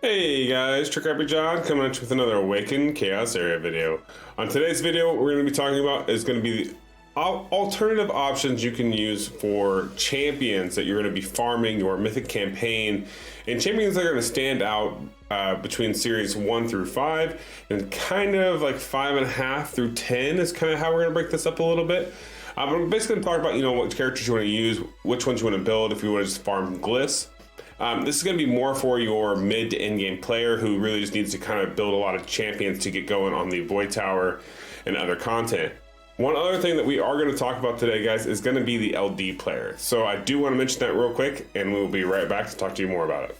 Hey guys, Trick John coming at you with another Awaken Chaos Era video. On today's video, what we're going to be talking about is going to be the alternative options you can use for champions that you're going to be farming your Mythic campaign, and champions that are going to stand out between series 1 through 5, and kind of like 5.5 through 10 is kind of how we're going to break this up a little bit. We're basically going to talk about, what characters you want to use, which ones you want to build if you want to just farm glyphs. This is going to be more for your mid to end game player who really just needs to kind of build a lot of champions to get going on the Void Tower and other content. One other thing that we are going to talk about today, guys, is going to be the LD player. So I do want to mention that real quick, and we'll be right back to talk to you more about it.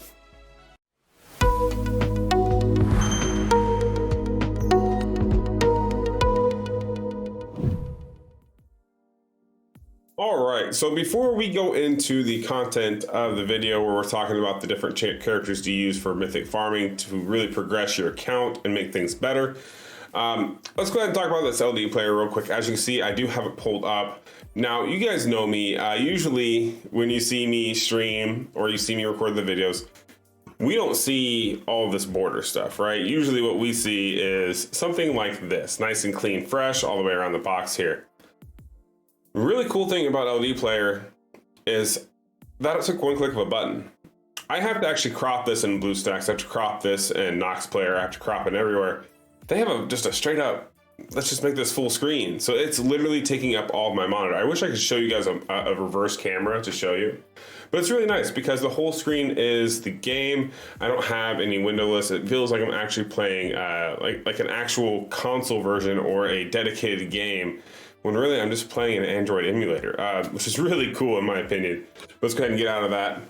All right, so before we go into the content of the video where we're talking about the different characters to use for Mythic farming to really progress your account and make things better, let's go ahead and talk about this LD player real quick. As you can see, I do have it pulled up. Now, you guys know me. Usually when you see me stream or you see me record the videos, we don't see all this border stuff, right? Usually what we see is something like this, nice and clean, fresh all the way around the box here. Really cool thing about LD player is that it took one click of a button. I have to actually crop this in BlueStacks. I have to crop this in Nox player. I have to crop it everywhere. They have just a straight up, let's just make this full screen. So it's literally taking up all of my monitor. I wish I could show you guys a reverse camera to show you, but it's really nice because the whole screen is the game. I don't have any windowless. It feels like I'm actually playing like an actual console version or a dedicated game, when really I'm just playing an Android emulator, which is really cool in my opinion. Let's go ahead and get out of that.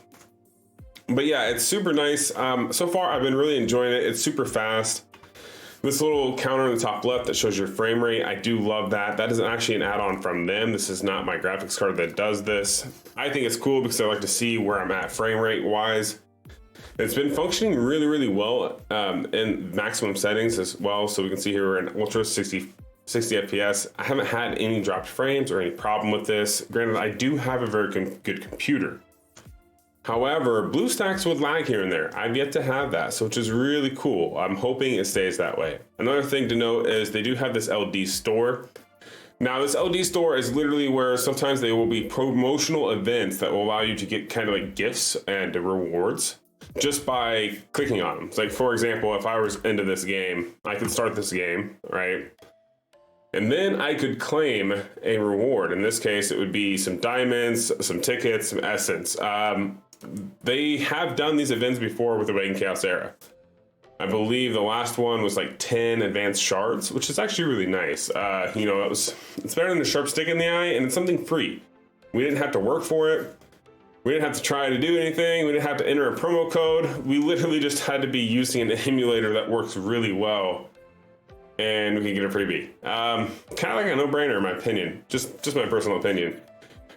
But yeah, it's super nice. So far, I've been really enjoying it. It's super fast. This little counter in the top left that shows your frame rate, I do love that. That is actually an add-on from them. This is not my graphics card that does this. I think it's cool because I like to see where I'm at frame rate wise. It's been functioning really, really well in maximum settings as well. So we can see here we're in Ultra 60 FPS. I haven't had any dropped frames or any problem with this. Granted, I do have a very good computer. However, BlueStacks would lag here and there. I've yet to have that, so which is really cool. I'm hoping it stays that way. Another thing to note is they do have this LD store. Now, this LD store is literally where sometimes they will be promotional events that will allow you to get kind of like gifts and rewards just by clicking on them. It's like, for example, if I was into this game, I could start this game, right? And then I could claim a reward. In this case, it would be some diamonds, some tickets, some essence. They have done these events before with the Awaken Chaos Era. I believe the last one was like 10 advanced shards, which is actually really nice. It's better than a sharp stick in the eye, and it's something free. We didn't have to work for it. We didn't have to try to do anything. We didn't have to enter a promo code. We literally just had to be using an emulator that works really well, and we can get a freebie. Kind of like a no-brainer in my opinion, just my personal opinion.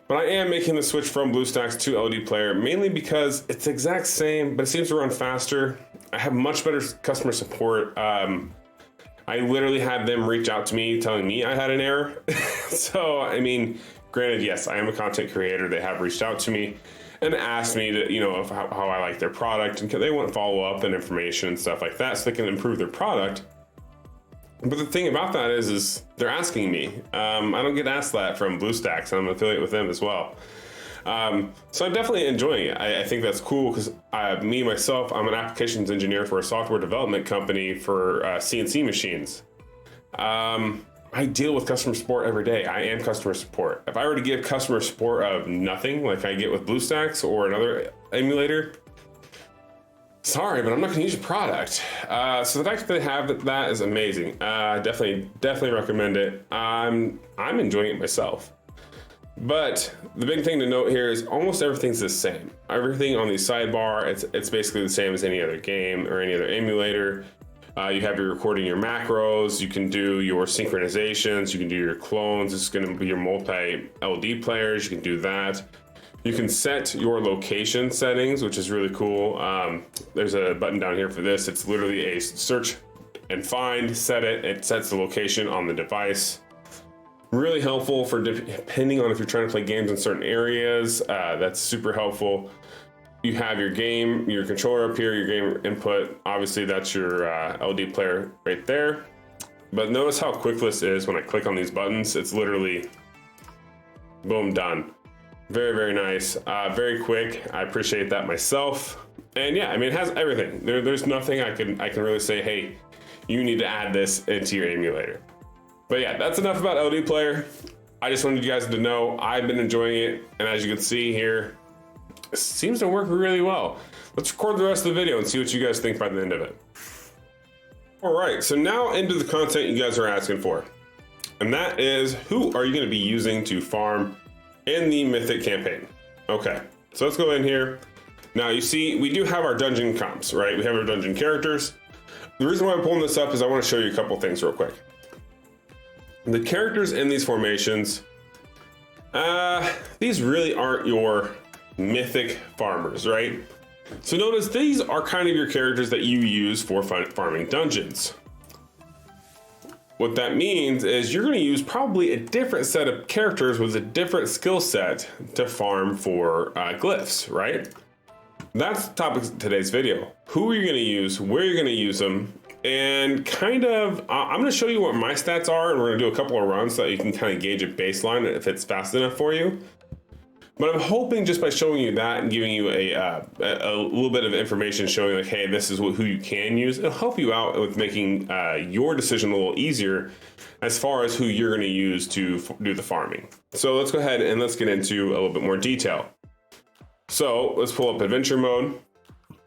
But I am making the switch from BlueStacks to LD player mainly because it's the exact same, but it seems to run faster. I have much better customer support. I literally had them reach out to me telling me I had an error. So, I mean, granted, yes, I am a content creator. They have reached out to me and asked me to, of how I like their product, and they want follow up and information and stuff like that so they can improve their product. But the thing about that is they're asking me. I don't get asked that from BlueStacks. I'm an affiliate with them as well. So I'm definitely enjoying it. I think that's cool because myself, I'm an applications engineer for a software development company for CNC machines. I deal with customer support every day. I am customer support. If I were to give customer support of nothing like I get with BlueStacks or another emulator, sorry, but I'm not going to use your product. So the fact that they have that is amazing. Definitely recommend it. I'm enjoying it myself. But the big thing to note here is almost everything's the same. Everything on the sidebar, it's basically the same as any other game or any other emulator. You have your recording your macros. You can do your synchronizations. You can do your clones. It's going to be your multi-LD players. You can do that. You can set your location settings, which is really cool. There's a button down here for this. It's literally a search and find, set it. It sets the location on the device. Really helpful for depending on if you're trying to play games in certain areas. That's super helpful. You have your game, your controller up here, your game input. Obviously, that's your LD player right there. But notice how quick this is when I click on these buttons. It's literally, boom, done. Very, very nice. Very quick. I appreciate that myself. And yeah, I mean, it has everything. There's nothing I can really say, hey, you need to add this into your emulator. But yeah, that's enough about LD player. I just wanted you guys to know I've been enjoying it. And as you can see here, it seems to work really well. Let's record the rest of the video and see what you guys think by the end of it. All right, so now into the content you guys are asking for. And that is, who are you gonna be using to farm in the Mythic campaign? Okay, so let's go in here. Now you see, we do have our dungeon comps, right? We have our dungeon characters. The reason why I'm pulling this up is I wanna show you a couple things real quick. The characters in these formations, these really aren't your Mythic farmers, right? So notice these are kind of your characters that you use for farming dungeons. What that means is you're going to use probably a different set of characters with a different skill set to farm for glyphs, right? That's the topic of today's video. Who are you going to use, where you're going to use them, and kind of, I'm going to show you what my stats are, and we're going to do a couple of runs so that you can kind of gauge a baseline if it's fast enough for you. But I'm hoping just by showing you that and giving you a little bit of information showing like, hey, this is who you can use, it'll help you out with making your decision a little easier as far as who you're going to use to do the farming. So let's go ahead and let's get into a little bit more detail. So let's pull up adventure mode.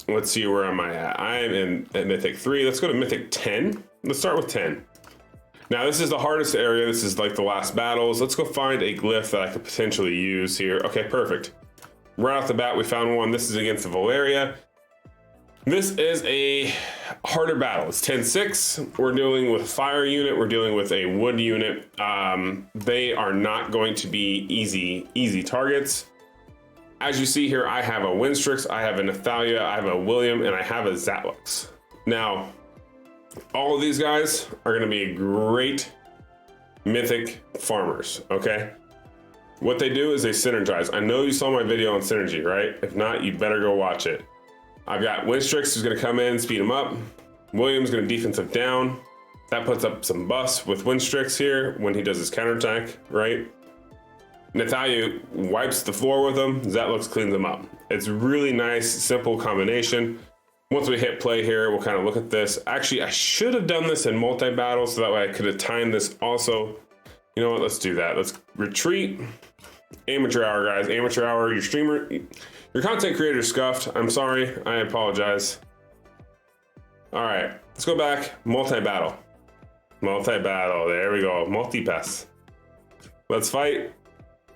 Let's see, where am I at? I am in Mythic 3. Let's go to Mythic 10. Let's start with 10. Now this is the hardest area. This is like the last battles. Let's go find a glyph that I could potentially use here. Okay, perfect. Right off the bat, we found one. This is against the Valeria. This is a harder battle. It's 10-6. We're dealing with a fire unit. We're dealing with a wood unit. They are not going to be easy targets. As you see here, I have a Winstrix, I have a Nathalia, I have a William, and I have a Zatlux. Now, all of these guys are going to be great Mythic farmers, okay? What they do is they synergize. I know you saw my video on synergy, right? If not, you better go watch it. I've got Winstrix who's going to come in, speed him up. William's going to defensive down. That puts up some buffs with Winstrix here when he does his counterattack, right? Nathalia wipes the floor with him. Zatlux cleans them up. It's really nice, simple combination. Once we hit play here, we'll kind of look at this. Actually, I should have done this in multi-battle so that way I could have timed this also. You know what, let's do that. Let's retreat. Amateur hour, guys. Amateur hour, your streamer, your content creator scuffed. I'm sorry, I apologize. All right, let's go back. Multi-battle. Multi-battle, there we go. Multi-pass. Let's fight.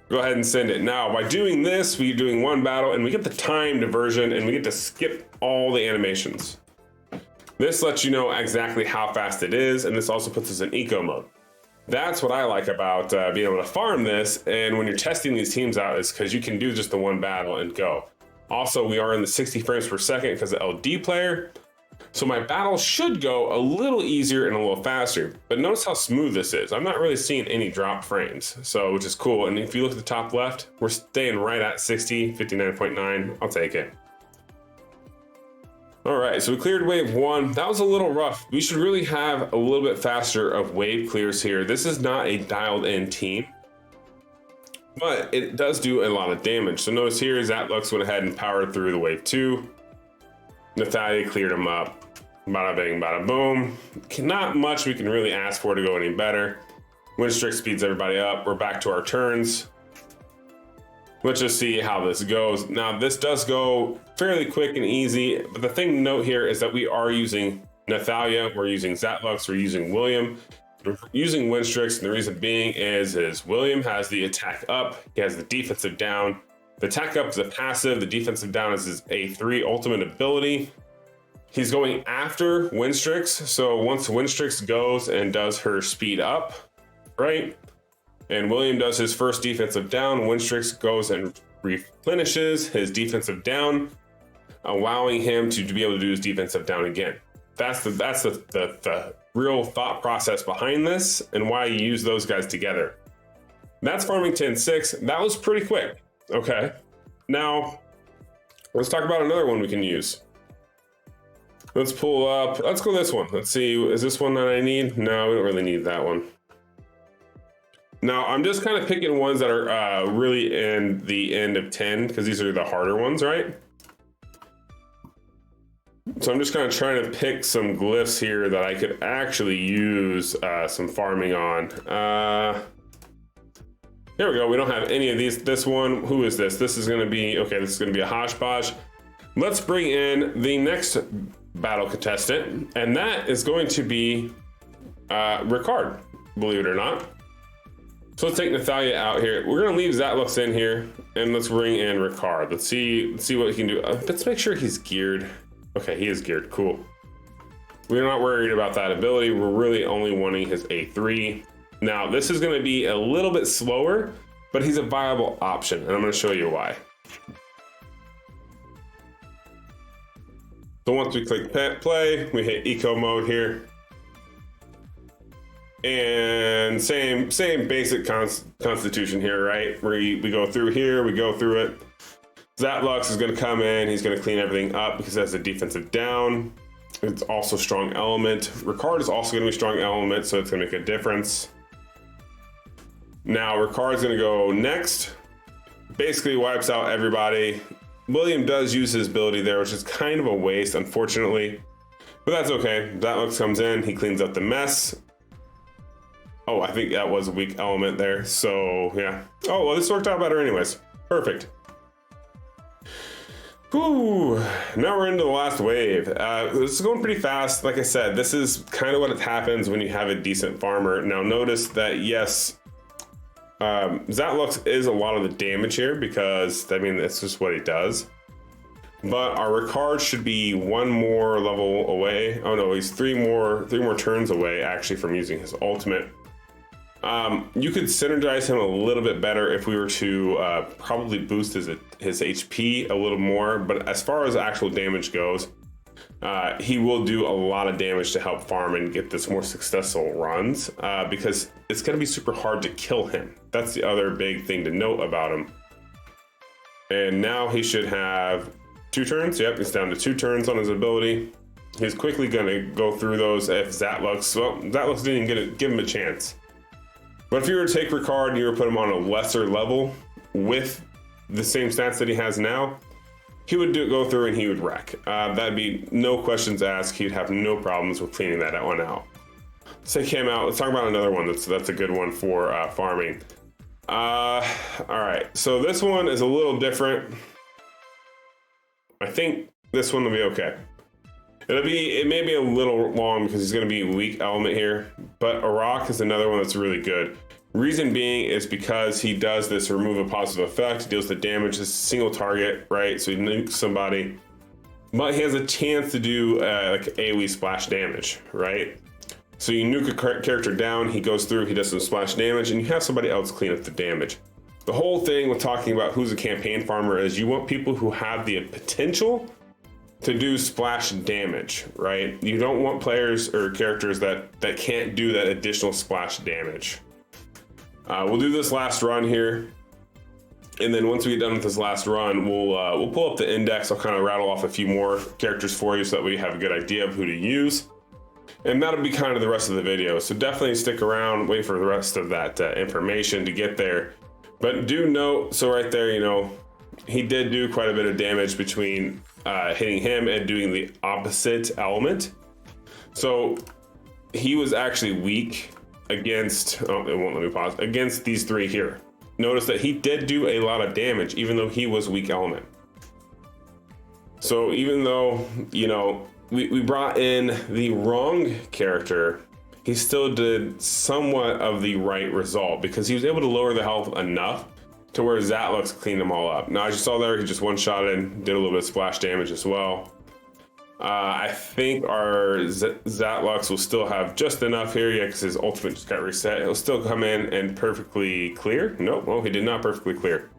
Go ahead and send it. Now, by doing this, we're doing one battle and we get the timed version and we get to skip all the animations. This lets you know exactly how fast it is, and this also puts us in eco mode. That's what I like about being able to farm this, and when you're testing these teams out is because you can do just the one battle and go. Also, we are in the 60 frames per second because of LD player, so my battle should go a little easier and a little faster, but notice how smooth this is. I'm not really seeing any drop frames, so which is cool. And if you look at the top left, we're staying right at 60, 59.9. I'll take it. All right, so we cleared wave 1. That was a little rough. We should really have a little bit faster of wave clears here. This is not a dialed in team, but it does do a lot of damage. So notice here, Zatlux went ahead and powered through the wave 2. Nathalia cleared him up. Bada bing, bada boom. Not much we can really ask for to go any better. Winstrix speeds everybody up. We're back to our turns. Let's just see how this goes. Now, this does go fairly quick and easy, but the thing to note here is that we are using Nathalia, we're using Zatlux, we're using William, we're using Winstrix, and the reason being is William has the attack up, he has the defensive down. The attack up is a passive, the defensive down is his A3 ultimate ability. He's going after Winstrix, so once Winstrix goes and does her speed up, right? And William does his first defensive down, Winstrix goes and replenishes his defensive down, allowing him to be able to do his defensive down again. That's the real thought process behind this and why you use those guys together. That's farming 10-6. That was pretty quick. Okay. Now, Let's talk about another one we can use. Let's pull up, let's go this one. Let's see, is this one that I need? No, we don't really need that one. Now, I'm just kind of picking ones that are really in the end of 10, because these are the harder ones, right? So I'm just kind of trying to pick some glyphs here that I could actually use some farming on. Here we go, we don't have any of these. This one, who is this? This is gonna be, okay, this is gonna be a hodgepodge. Let's bring in the next battle contestant, and that is going to be Ricard, believe it or not. So let's take Nathalia out here. We're gonna leave Zatlux in here, and let's bring in Ricard. Let's see what he can do. Let's make sure he's geared. Okay, he is geared, cool. We're not worried about that ability. We're really only wanting his A3. Now, this is gonna be a little bit slower, but he's a viable option, and I'm gonna show you why. So once we click play, we hit eco mode here. And same basic constitution here, right? We go through here, we go through it. Zatlux is gonna come in, he's gonna clean everything up because it has a defensive down. It's also strong element. Ricard is also gonna be strong element, so it's gonna make a difference. Now Ricard's gonna go next. Basically wipes out everybody. William does use his ability there, which is kind of a waste, unfortunately. But that's okay. Zatlux comes in, he cleans up the mess. Oh, I think that was a weak element there, so yeah. Oh, well, this worked out better anyways. Perfect. Whew, now we're into the last wave. This is going pretty fast. Like I said, this is kind of what happens when you have a decent farmer. Now notice that, yes, Zatlux is a lot of the damage here because, I mean, that's just what he does. But our Ricard should be one more level away. Oh no, he's three more turns away actually from using his ultimate. You could synergize him a little bit better if we were to probably boost his HP a little more, but as far as actual damage goes, he will do a lot of damage to help farm and get this more successful runs because it's going to be super hard to kill him. That's the other big thing to note about him. And now he should have 2 turns. Yep, he's down to 2 turns on his ability. He's quickly going to go through those if Zatlux, well, Zatlux didn't give him a chance. But if you were to take Ricard and you were to put him on a lesser level with the same stats that he has now, he would go through and he would wreck. That'd be no questions asked. He'd have no problems with cleaning that one out. Let's take him out. Let's talk about another one that's a good one for farming. All right, so this one is a little different. I think this one will be okay. It may be a little long because he's going to be weak element here, but Arak is another one that's really good. Reason being is because he does this remove a positive effect, he deals the damage, this single target, right? So he nukes somebody, but he has a chance to do like AoE splash damage, right? So you nuke a character down, he goes through, he does some splash damage, and you have somebody else clean up the damage. The whole thing with talking about who's a campaign farmer is you want people who have the potential to do splash damage, right? You don't want players or characters that can't do that additional splash damage. We'll do this last run here, and then once we get done with this last run, we'll pull up the index. I'll kind of rattle off a few more characters for you so that we have a good idea of who to use, and that'll be kind of the rest of the video. So definitely stick around, wait for the rest of that information to get there. But do note, so right there, you know, he did do quite a bit of damage between hitting him and doing the opposite element. So he was actually weak against, oh, it won't let me pause, against these 3 here. Notice that he did do a lot of damage even though he was weak element. So even though, you know, we brought in the wrong character, he still did somewhat of the right result because he was able to lower the health enough to where Zatlux cleaned them all up. Now, as you saw there, he just one-shotted, did a little bit of splash damage as well. I think our Zatlux will still have just enough here, yeah, because his ultimate just got reset. He'll still come in and perfectly clear. Nope, well, he did not perfectly clear.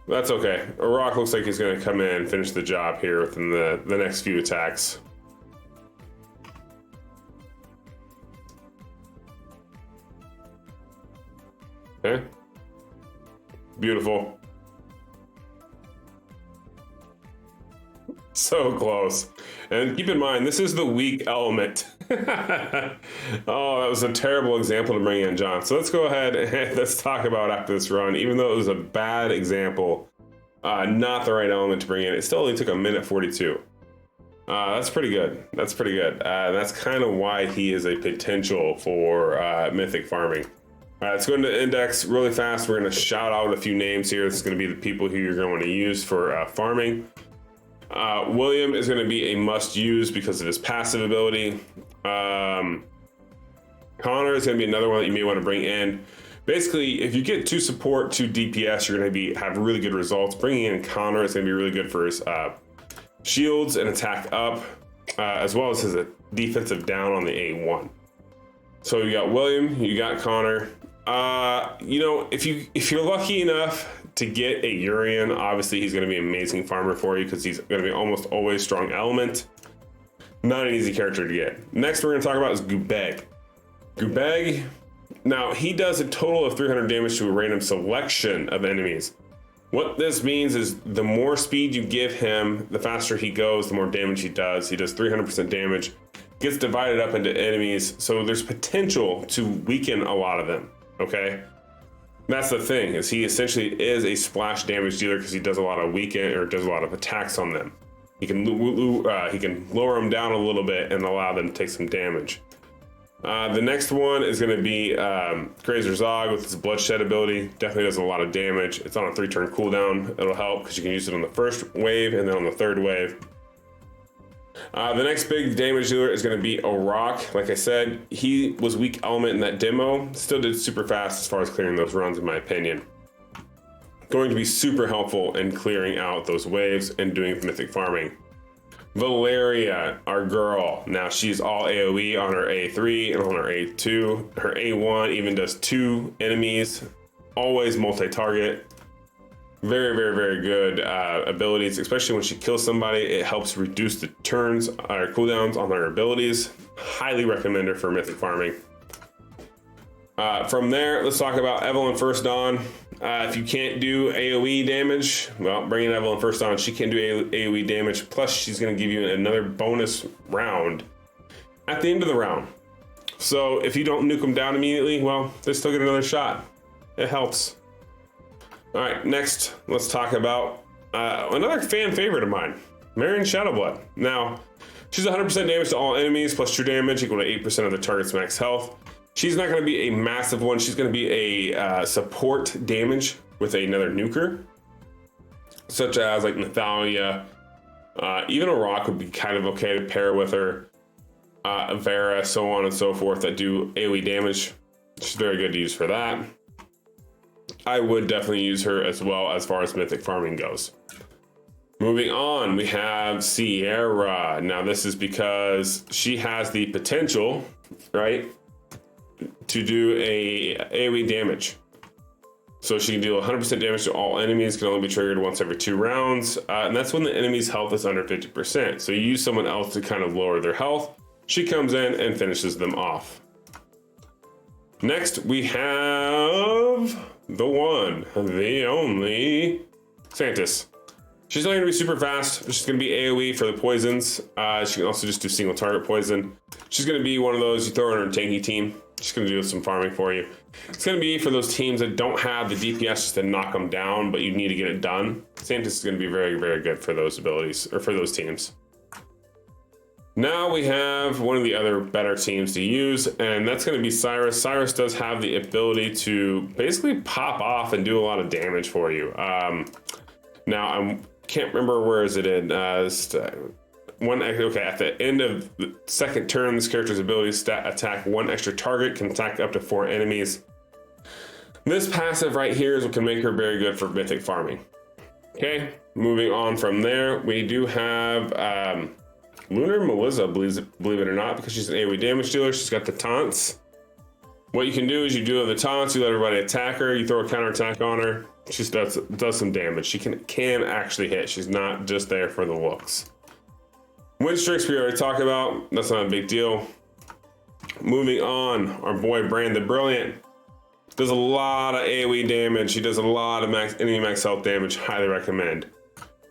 That's okay. Arak looks like he's going to come in and finish the job here within the next few attacks. Okay. Beautiful. So close. And keep in mind, this is the weak element. Oh, that was a terrible example to bring in, John. So let's go ahead and let's talk about after this run. Even though it was a bad example, not the right element to bring in, it still only took a minute 42. That's pretty good. That's pretty good. That's kind of why he is a potential for Mythic farming. All right, let's go into the index really fast. We're going to shout out a few names here. This is going to be the people who you're going to use for farming. William is going to be a must use because of his passive ability. Connor is going to be another one that you may want to bring in. Basically, if you get 2 support, 2 DPS, you're going to have really good results. Bringing in Connor is going to be really good for his shields and attack up, as well as his defensive down on the A1. So you got William, you got Connor. You know, if you're lucky enough to get a Urian, obviously he's going to be an amazing farmer for you because he's going to be almost always strong element. Not an easy character to get. Next we're going to talk about is Gubeg. Gubeg, now he does a total of 300 damage to a random selection of enemies. What this means is the more speed you give him, the faster he goes, the more damage he does. He does 300% damage, gets divided up into enemies, so there's potential to weaken a lot of them, okay? That's the thing, is he essentially is a splash damage dealer because he does a lot of weaken or does a lot of attacks on them. He can lower them down a little bit and allow them to take some damage. The next one is going to be Grazer Zog with his bloodshed ability. Definitely does a lot of damage. It's on a 3-turn cooldown. It'll help because you can use it on the first wave and then on the third wave. The next big damage dealer is going to be O'Rock. Like I said, he was weak element in that demo. Still did super fast as far as clearing those runs, in my opinion. Going to be super helpful in clearing out those waves and doing mythic farming. Valeria, our girl. Now she's all AoE on her A3 and on her A2. Her A1 even does 2 enemies. Always multi-target. Very, very, very good abilities, especially when she kills somebody. It helps reduce the turns or cooldowns on her abilities. Highly recommend her for mythic farming. From there, let's talk about Evelyn First Dawn. If you can't do AoE damage, well, bring in Evelyn First Dawn. She can do AoE damage, plus she's going to give you another bonus round at the end of the round. So if you don't nuke them down immediately, well, they still get another shot. It helps. All right, next, let's talk about another fan favorite of mine, Marion Shadowblood. Now, she's 100% damage to all enemies, plus true damage equal to 8% of the target's max health. She's not going to be a massive one. She's going to be a support damage with another nuker, such as like Nathalia. Even a Rock would be kind of okay to pair with her. Vera, so on and so forth, that do AoE damage. She's very good to use for that. I would definitely use her as well as far as mythic farming goes. Moving on, we have Sierra. Now this is because she has the potential, right, to do a AoE damage. So she can deal 100% damage to all enemies, can only be triggered once every 2 rounds. And that's when the enemy's health is under 50%. So you use someone else to kind of lower their health. She comes in and finishes them off. Next, we have the one, the only Santis. She's not going to be super fast. She's going to be AoE for the poisons. She can also just do single target poison. She's going to be one of those you throw in her tanky team. She's going to do some farming for you. It's going to be for those teams that don't have the DPS just to knock them down, but you need to get it done. Santis is going to be very, very good for those abilities, or for those teams. Now we have one of the other better teams to use, and that's going to be Cyrus. Cyrus does have the ability to basically pop off and do a lot of damage for you. Now I can't remember where is it in. Okay, at the end of the second turn, this character's ability to attack 1 extra target, can attack up to 4 enemies. This passive right here is what can make her very good for mythic farming. Okay, moving on from there, we do have Lunar Melissa, believe it or not, because she's an AoE damage dealer. She's got the taunts. What you can do is you do the taunts, you let everybody attack her, you throw a counterattack on her. She does some damage. She can actually hit. She's not just there for the looks. Wind Strix we already talked about. That's not a big deal. Moving on, our boy Brand the Brilliant does a lot of AoE damage. He does a lot of enemy max health damage. Highly recommend.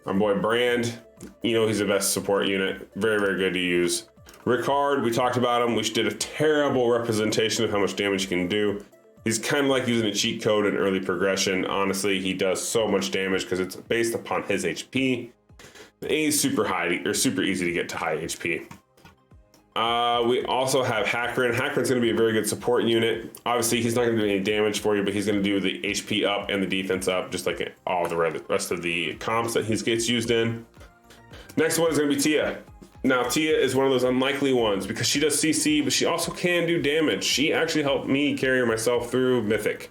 Our boy Brand You know, he's the best support unit. Very, very good to use. Ricard, we talked about him. We did a terrible representation of how much damage he can do. He's kind of like using a cheat code in early progression. Honestly, he does so much damage because it's based upon his HP. And he's super high, or super easy to get to high HP. We also have Hackrin. Hackrin's going to be a very good support unit. Obviously, he's not going to do any damage for you, but he's going to do the HP up and the defense up, just like all the rest of the comps that he gets used in. Next one is going to be Tia. Now, Tia is one of those unlikely ones because she does CC, but she also can do damage. She actually helped me carry myself through Mythic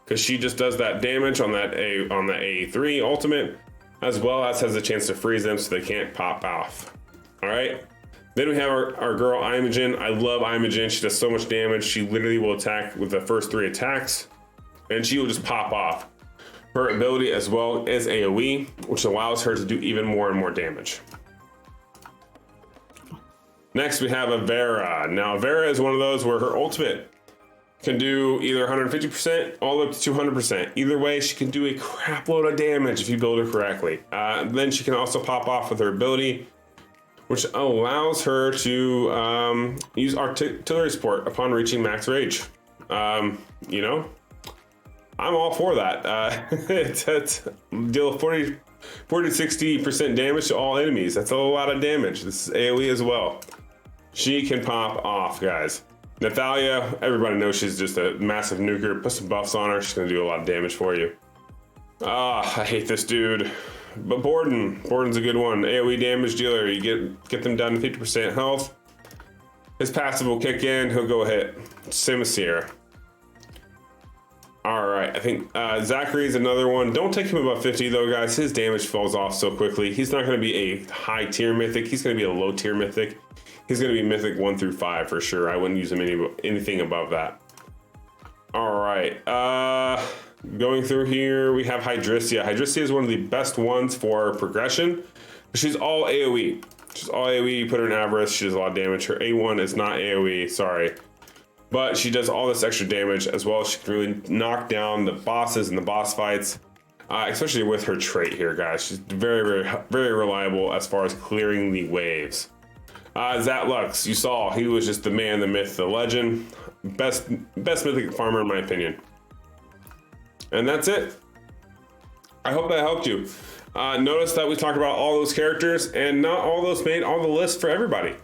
because she just does that damage on that A3 ultimate, as well as has a chance to freeze them so they can't pop off. All right. Then we have our girl Imogen. I love Imogen. She does so much damage. She literally will attack with the first 3 attacks, and she will just pop off. Her ability as well is AoE, which allows her to do even more and more damage. Next, we have a Vera. Now, Vera is one of those where her ultimate can do either 150% all the way up to 200%. Either way, she can do a crap load of damage if you build her correctly. Then she can also pop off with her ability, which allows her to use artillery support upon reaching max rage. You know, I'm all for that. It's deal 40 to 60% damage to all enemies. That's a lot of damage. This is AoE as well. She can pop off, guys. Nathalia, everybody knows she's just a massive nuker. Put some buffs on her. She's gonna do a lot of damage for you. I hate this dude. But Borden's a good one. AoE damage dealer. You get them down to 50% health. His passive will kick in. He'll go hit. Same as Sierra. All right, I think Zachary is another one. Don't take him above 50 though, guys. His damage falls off so quickly. He's not going to be a high tier mythic. He's going to be a low tier mythic. He's going to be mythic 1 through 5 for sure. I wouldn't use him anything above that. All right, going through here, we have Hydrissia. Hydrissia is one of the best ones for progression. She's all AoE. She's all AoE. You put her in Avarice, she does a lot of damage. Her A1 is not AoE, sorry. But she does all this extra damage as well. She can really knock down the bosses and the boss fights, especially with her trait here, guys. She's very, very, very reliable as far as clearing the waves. Zatlux, you saw, he was just the man, the myth, the legend. Best mythic farmer in my opinion. And that's it. I hope that helped you. Notice that we talked about all those characters, and not all those made all the lists for everybody.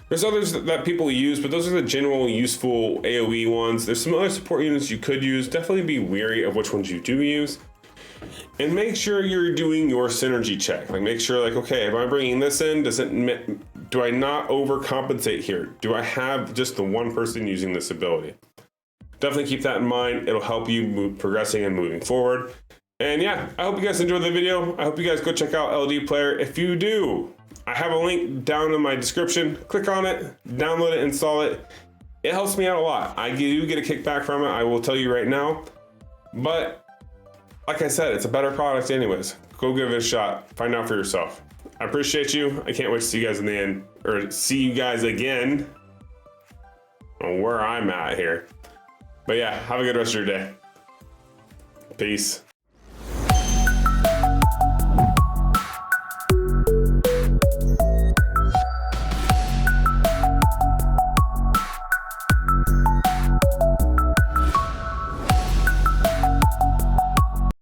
There's others that people use, but those are the general useful AoE ones. There's some other support units you could use. Definitely be wary of which ones you do use. And make sure you're doing your synergy check. Like, make sure, like, okay, if I'm bringing this in, do I not overcompensate here? Do I have just the one person using this ability? Definitely keep that in mind. It'll help you progressing and moving forward. And yeah, I hope you guys enjoyed the video. I hope you guys go check out LD Player. If you do, I have a link down in my description. Click on it, download it, install it. It helps me out a lot. I do get a kickback from it, I will tell you right now. But like I said, it's a better product anyways. Go give it a shot. Find out for yourself. I appreciate you. I can't wait to see you guys in the end, or see you guys again on where I'm at here. But yeah, have a good rest of your day. Peace.